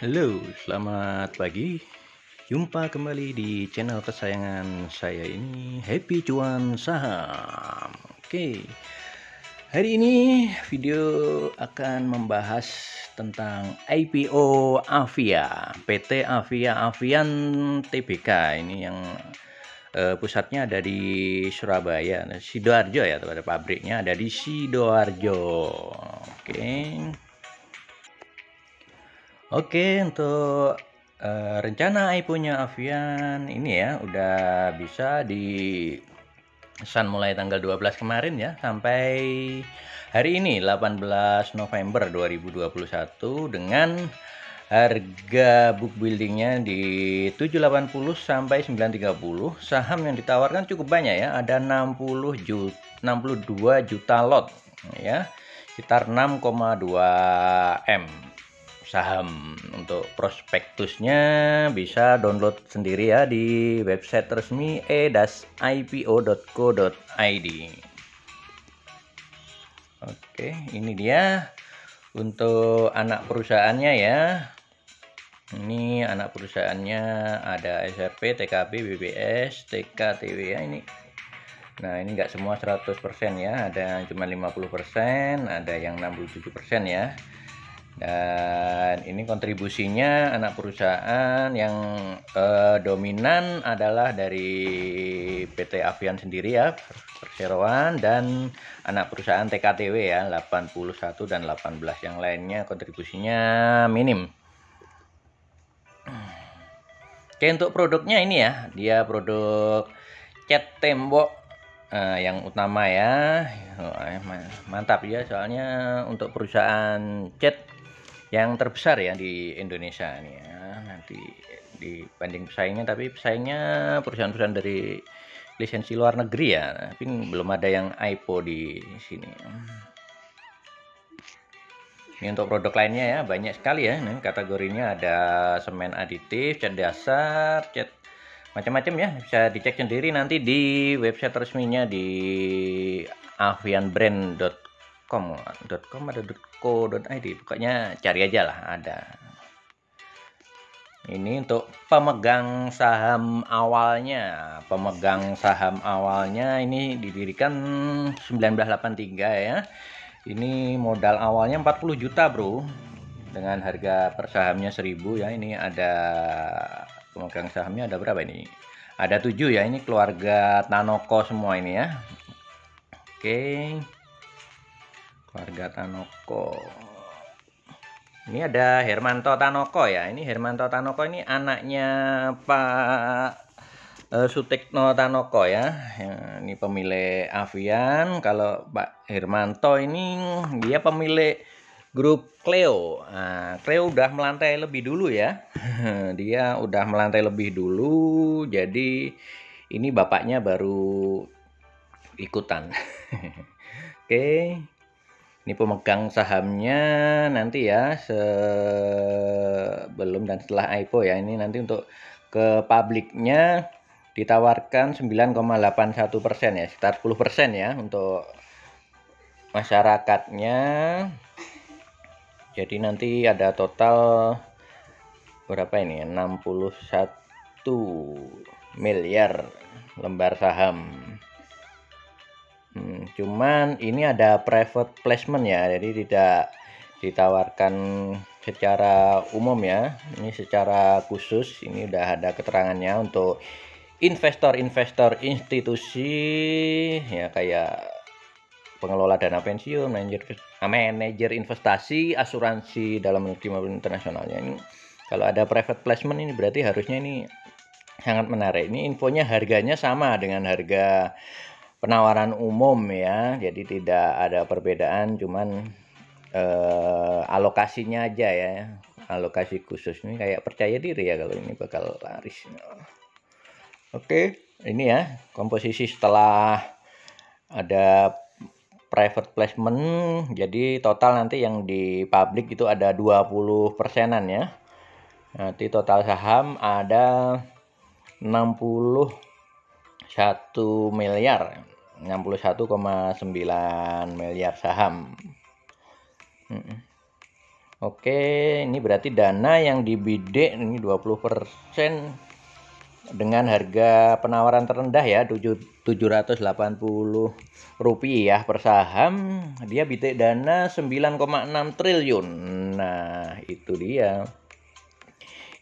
Halo, selamat pagi. Jumpa kembali di channel kesayangan saya ini, Happy Cuan Saham. Oke, hari ini video akan membahas tentang IPO Avia, PT Avia Avian Tbk. Ini yang pusatnya ada di Surabaya, Sidoarjo ya, pada pabriknya ada di Sidoarjo. Oke. Oke, untuk rencana IPO-nya Avian ini ya udah bisa dipesan mulai tanggal 12 kemarin ya sampai hari ini 18 November 2021 dengan harga book buildingnya di 780 sampai 930. Saham yang ditawarkan cukup banyak ya, ada 62 juta lot ya, sekitar 6,2 M saham. Untuk prospektusnya bisa download sendiri ya di website resmi e-ipo.co.id. Oke, ini dia untuk anak perusahaannya ya. Ini anak perusahaannya ada SRP, TKB, BBS, TKTW ya ini. Nah, ini enggak semua 100% ya, ada yang cuma 50%, ada yang 67% ya. Dan ini kontribusinya anak perusahaan yang dominan adalah dari PT Avian sendiri ya, perseroan, dan anak perusahaan TKTW ya, 81 dan 18. Yang lainnya kontribusinya minim. Oke, untuk produknya ini ya, dia produk cat tembok yang utama ya. Mantap ya, soalnya untuk perusahaan cat yang terbesar ya di Indonesia ini ya. Nanti dibanding pesaingnya, tapi pesaingnya perusahaan-perusahaan dari lisensi luar negeri ya, tapi belum ada yang IPO di sini. Ini untuk produk lainnya ya, banyak sekali ya. Ini kategorinya ada semen aditif, cat dasar, cat macam-macam ya. Bisa dicek sendiri nanti di website resminya di avianbrand.com atau .co.id. Pokoknya cari aja lah, ada. Ini untuk pemegang saham awalnya. Pemegang saham awalnya ini didirikan 1983 ya. Ini modal awalnya 40 juta bro, dengan harga per sahamnya 1000 ya. Ini ada pemegang sahamnya ada berapa ini? Ada 7 ya, ini keluarga Tanoko semua ini ya. Oke, keluarga Tanoko. Ini ada Hermanto Tanoko ya. Ini Hermanto Tanoko ini anaknya Pak Sutikno Tanoko ya. Ini pemilik Avian. Kalau Pak Hermanto ini dia pemilik grup Cleo. Nah, Cleo udah melantai lebih dulu ya. Dia udah melantai lebih dulu. Jadi ini bapaknya baru ikutan. Oke. Ini pemegang sahamnya nanti ya sebelum dan setelah IPO ya. Ini nanti untuk ke publiknya ditawarkan 9,81% ya, sekitar 10% ya untuk masyarakatnya. Jadi nanti ada total berapa ini? 61 miliar lembar saham. Cuman ini ada private placement ya, jadi tidak ditawarkan secara umum ya. Ini secara khusus, ini udah ada keterangannya untuk investor-investor institusi ya, kayak pengelola dana pensiun, manajer investasi, asuransi dalam negeri maupun internasionalnya. Ini kalau ada private placement ini berarti harusnya ini sangat menarik. Ini infonya harganya sama dengan harga penawaran umum ya, jadi tidak ada perbedaan, cuman alokasinya aja ya, alokasi khusus. Ini kayak percaya diri ya kalau ini bakal laris. Oke, ini ya komposisi setelah ada private placement. Jadi total nanti yang di publik itu ada 20%-an ya. Nanti total saham ada 61 miliar, 61,9 miliar saham. Oke, ini berarti dana yang dibidik ini 20% dengan harga penawaran terendah ya, Rp780 per saham. Dia bidik dana 9,6 triliun. Nah, itu dia.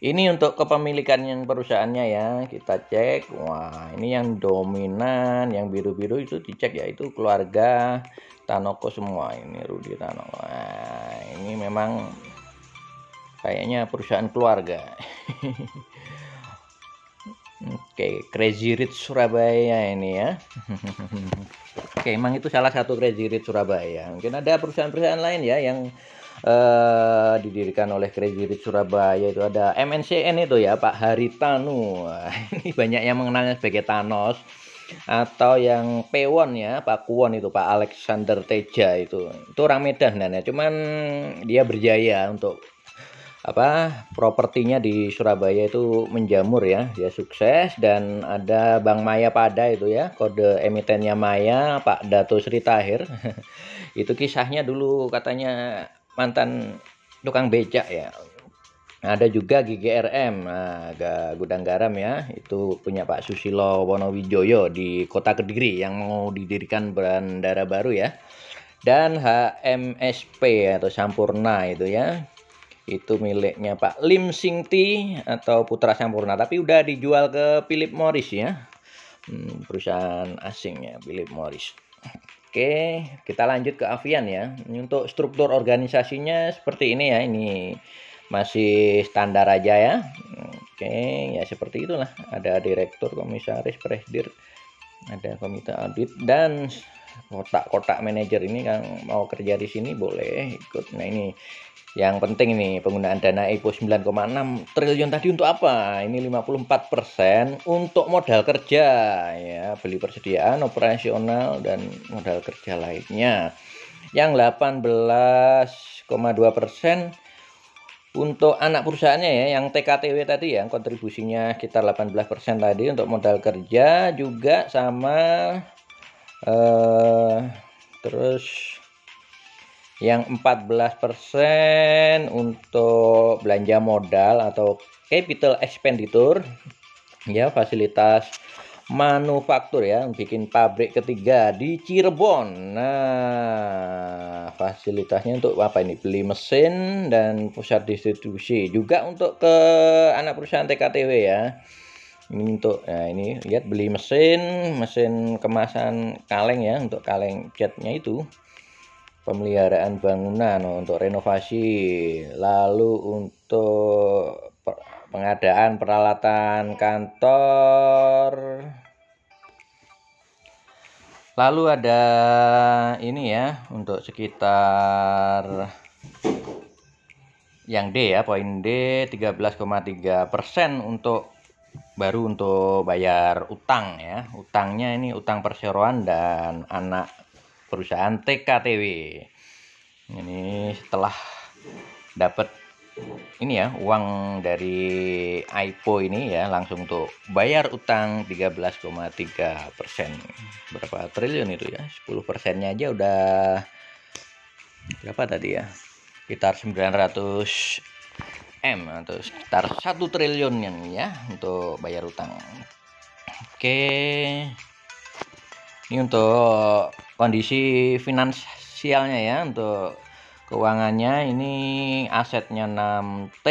Ini untuk kepemilikan yang perusahaannya ya, kita cek. Wah, ini yang dominan, yang biru-biru itu dicek ya, itu keluarga Tanoko semua. Ini Rudi Tanoko. Nah, ini memang kayaknya perusahaan keluarga. Oke, Crazy Rich Surabaya ini ya. Oke, emang itu salah satu Crazy Rich Surabaya. Mungkin ada perusahaan-perusahaan lain ya yang didirikan oleh Crazy Rich Surabaya. Itu ada MNCN itu ya, Pak Haritanu. Ini banyak yang mengenalnya sebagai Thanos, atau yang Pewon ya, Pak Kuwon itu, Pak Alexander Teja itu orang Medan ya. Cuman dia berjaya untuk propertinya di Surabaya itu menjamur ya, dia sukses. Dan ada Bank Maya Pada itu ya, kode emitennya Maya, Pak Dato Sri Tahir. Itu kisahnya dulu katanya mantan tukang becak ya. Ada juga GGRM, nah, gudang garam ya, itu punya Pak Susilo Wonowijoyo di Kota Kediri yang mau didirikan bandara baru ya. Dan HMSP atau Sampurna itu ya, itu miliknya Pak Lim Singti atau Putra Sampurna, tapi udah dijual ke Philip Morris ya, perusahaan asingnya Philip Morris. Oke, kita lanjut ke Avian ya. Ini untuk struktur organisasinya seperti ini ya. Ini masih standar aja ya. Oke, ya seperti itulah. Ada direktur, komisaris, presidir, ada komite audit, dan kotak-kotak manajer. Ini kan mau kerja di sini boleh ikut. Nah, ini yang penting ini penggunaan dana EPO 9,6 triliun tadi untuk apa? Ini 54% untuk modal kerja ya, beli persediaan, operasional, dan modal kerja lainnya. Yang 18,2% untuk anak perusahaannya ya, yang TKTW tadi ya, kontribusinya sekitar 18% tadi untuk modal kerja juga sama. Terus yang 14% untuk belanja modal atau capital expenditure ya, fasilitas manufaktur ya, bikin pabrik ketiga di Cirebon. Nah, fasilitasnya untuk apa ini? Beli mesin dan pusat distribusi, juga untuk ke anak perusahaan TKTW ya. Ini untuk, nah ini lihat, beli mesin kemasan kaleng ya, untuk kaleng catnya itu, pemeliharaan bangunan untuk renovasi, lalu untuk pengadaan peralatan kantor, lalu ada ini ya untuk sekitar yang D ya, poin D 13,3% untuk baru untuk bayar utang ya. Utangnya ini utang perseroan dan anak perusahaan TKTW. Ini setelah dapat ini ya, uang dari IPO ini ya, langsung untuk bayar utang 13,3%. Berapa triliun itu ya? 10%-nya aja udah berapa tadi ya? Sekitar 900 M atau sekitar 1 triliun ya untuk bayar utang. Oke, ini untuk kondisi finansialnya ya, untuk keuangannya ini asetnya 6T,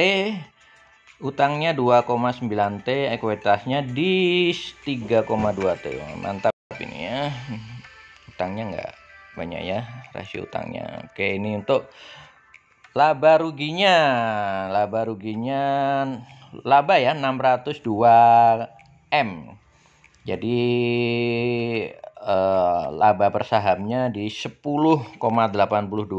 utangnya 2,9 T, ekuitasnya di 3,2 T. Mantap ini ya, utangnya nggak banyak ya, rasio utangnya. Oke, ini untuk laba ruginya laba ya 602 M. Jadi laba per sahamnya di Rp10,82.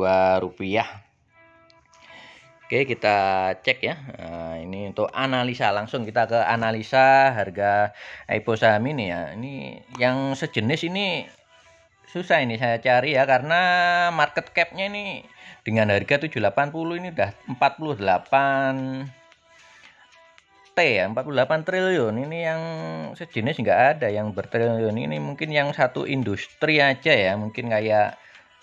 Oke, kita cek ya. Nah, ini untuk analisa, langsung kita ke analisa harga IPO saham ini ya. Ini yang sejenis ini susah ini saya cari ya, karena market cap-nya ini dengan harga 780 ini udah 48 ya, 48 triliun. Ini yang sejenis nggak ada yang bertriliun. Ini mungkin yang satu industri aja ya, mungkin kayak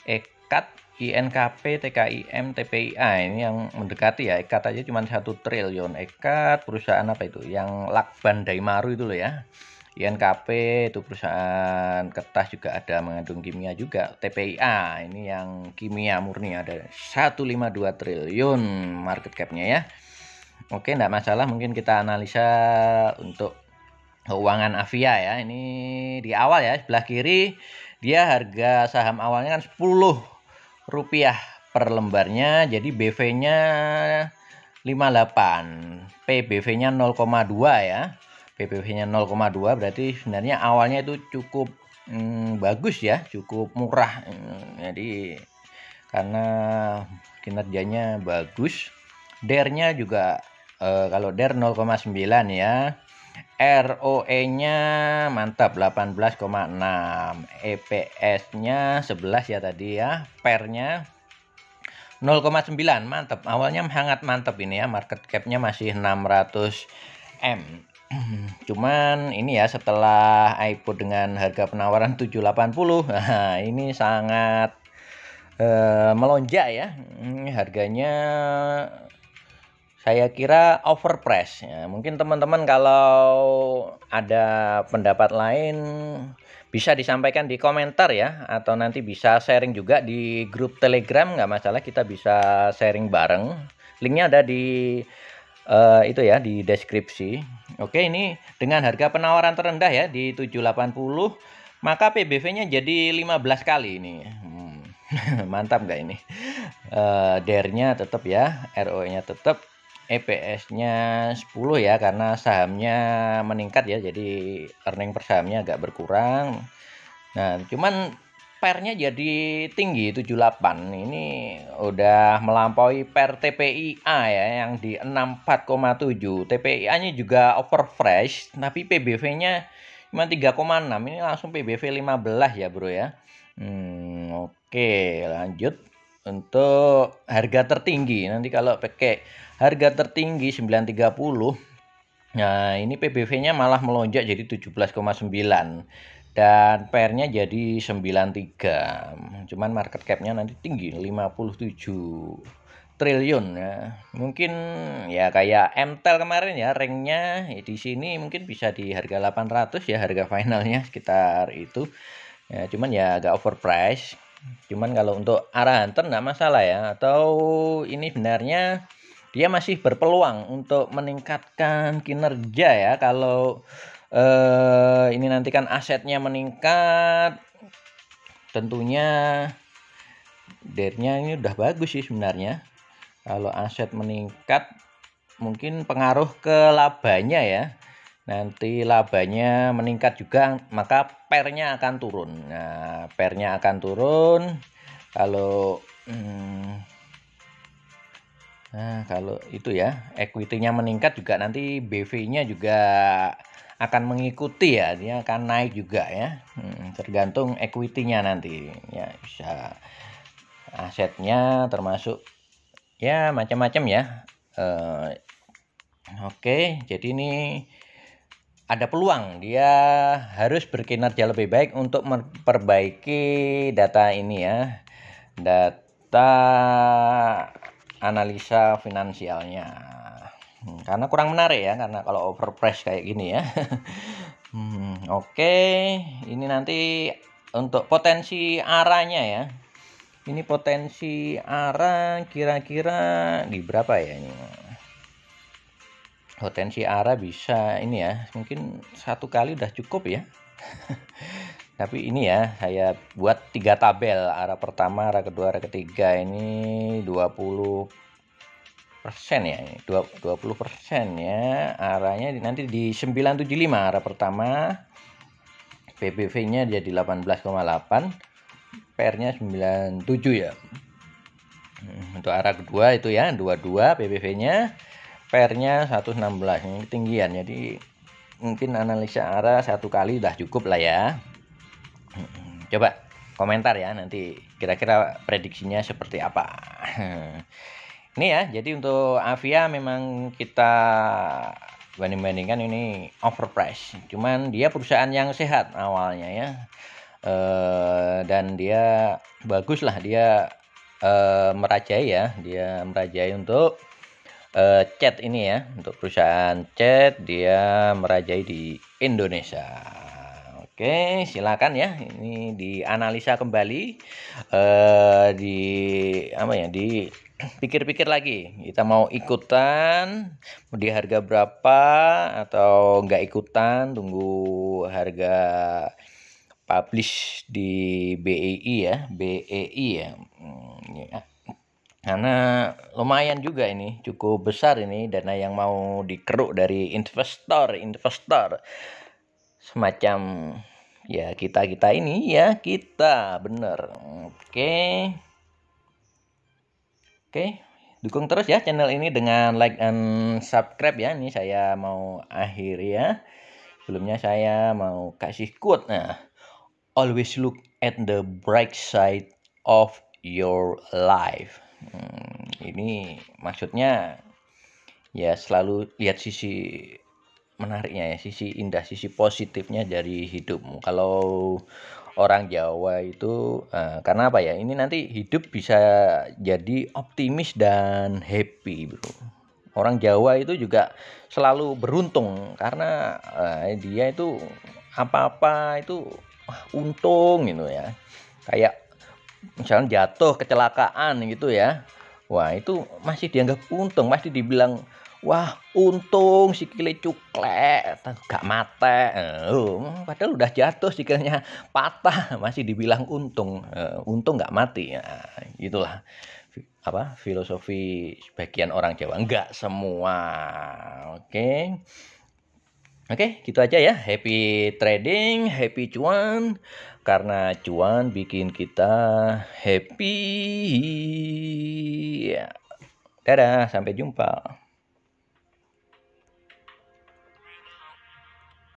Ekat INKP, TKIM, TPIA ini yang mendekati ya. Ekat aja cuma 1 triliun. Ekat perusahaan apa itu? Yang Lakban Daimaru itu loh ya. INKP itu perusahaan kertas juga ada, mengandung kimia juga. TPIA ini yang kimia murni, ada 152 triliun market cap-nya ya. Oke, enggak masalah, mungkin kita analisa untuk keuangan Avia ya. Ini di awal ya, sebelah kiri dia harga saham awalnya kan Rp10 per lembarnya, jadi BV-nya 58, PBV-nya 0,2 ya. PBV-nya 0,2 berarti sebenarnya awalnya itu cukup bagus ya, cukup murah. Jadi karena kinerjanya bagus, DER-nya juga kalau DER 0,9 ya. ROE-nya mantap 18,6, EPS-nya 11 ya tadi ya, PER-nya 0,9, mantap. Awalnya sangat mantap ini ya, market cap-nya masih 600 M. Cuman ini ya, setelah IPO dengan harga penawaran 780, nah ini sangat melonjak ya. Harganya saya kira overpriced ya. Mungkin teman-teman kalau ada pendapat lain bisa disampaikan di komentar ya, atau nanti bisa sharing juga di grup Telegram, nggak masalah, kita bisa sharing bareng. Linknya ada di itu ya, di deskripsi. Oke, ini dengan harga penawaran terendah ya di 780, maka PBV-nya jadi 15 kali ini. Mantap nggak ini? DER-nya tetap ya, ROE-nya tetap, EPS-nya 10 ya, karena sahamnya meningkat ya, jadi earning per sahamnya agak berkurang. Nah, cuman PER-nya jadi tinggi 78. Ini udah melampaui PER TPIA ya, yang di 64,7. TPIA-nya juga overfresh, tapi PBV-nya cuma 3,6. Ini langsung PBV 15 ya, Bro ya. Oke, lanjut untuk harga tertinggi. Nanti kalau pakai harga tertinggi 930, nah ini PBV-nya malah melonjak jadi 17,9 dan PER-nya jadi 93. Cuman market cap-nya nanti tinggi 57 triliun ya. Mungkin ya kayak MTEL kemarin ya, ranknya di sini mungkin bisa di harga 800 ya, harga finalnya sekitar itu. Ya, cuman ya agak overpriced. Cuman kalau untuk arah hunter nggak masalah ya, atau ini sebenarnya dia masih berpeluang untuk meningkatkan kinerja ya. Kalau ini nanti kan asetnya meningkat, tentunya DER-nya ini udah bagus sih sebenarnya. Kalau aset meningkat mungkin pengaruh ke labanya ya. Nanti labanya meningkat juga, maka PER-nya akan turun. Nah, PER-nya akan turun kalau kalau itu ya, equity-nya meningkat juga, nanti BV-nya juga akan mengikuti ya, dia akan naik juga ya. Tergantung equity-nya nanti ya, bisa asetnya termasuk ya macam-macam ya. Oke, jadi ini ada peluang dia harus berkinerja lebih baik untuk memperbaiki data ini ya, data analisa finansialnya, karena kurang menarik ya, karena kalau overpriced kayak gini ya. Oke, ini nanti untuk potensi arahnya ya. Ini potensi arah kira-kira di berapa ya ini? Potensi arah bisa ini ya, mungkin 1 kali udah cukup ya. Tapi ini ya, saya buat 3 tabel, arah pertama, arah kedua, arah ketiga. Ini 20% ya, 20% ya. Arahnya nanti di 975 arah pertama, PBV-nya jadi 18,8, PER-nya 97 ya. Untuk arah kedua itu ya, 22 PBV-nya, PER-nya 116. Ini ketinggian, jadi mungkin analisa arah 1 kali udah cukup lah ya. Coba komentar ya, nanti kira-kira prediksinya seperti apa. Ini ya, jadi untuk Avia memang kita banding-bandingkan ini overpriced. Cuman dia perusahaan yang sehat awalnya ya. Dan dia bagus lah, dia merajai ya, dia merajai untuk cat ini ya, untuk perusahaan cat dia merajai di Indonesia. Oke, silakan ya, ini dianalisa kembali, di apa ya, dipikir-pikir lagi, kita mau ikutan di harga berapa atau nggak ikutan, tunggu harga publish di BEI ya, ya. Karena lumayan juga ini, cukup besar ini dana yang mau dikeruk dari investor semacam ya kita ini ya, kita bener. Oke, dukung terus ya channel ini dengan like dan subscribe ya. Ini saya mau akhiri ya. Sebelumnya saya mau kasih quote. Nah, always look at the bright side of your life. Ini maksudnya ya selalu lihat sisi menariknya ya, sisi indah, sisi positifnya dari hidupmu. Kalau orang Jawa itu karena apa ya, ini nanti hidup bisa jadi optimis dan happy, bro. Orang Jawa itu juga selalu beruntung karena dia itu apa-apa itu untung gitu ya. Kayak misalnya jatuh kecelakaan gitu ya, wah itu masih dianggap untung, masih dibilang wah untung sikile cuklek gak mate. Padahal udah jatuh sikilnya patah masih dibilang untung, untung gak mati ya. Itulah apa filosofi sebagian orang Jawa, enggak semua. Oke, gitu aja ya. Happy trading, happy cuan. Karena cuan bikin kita happy. Ya. Dadah, sampai jumpa.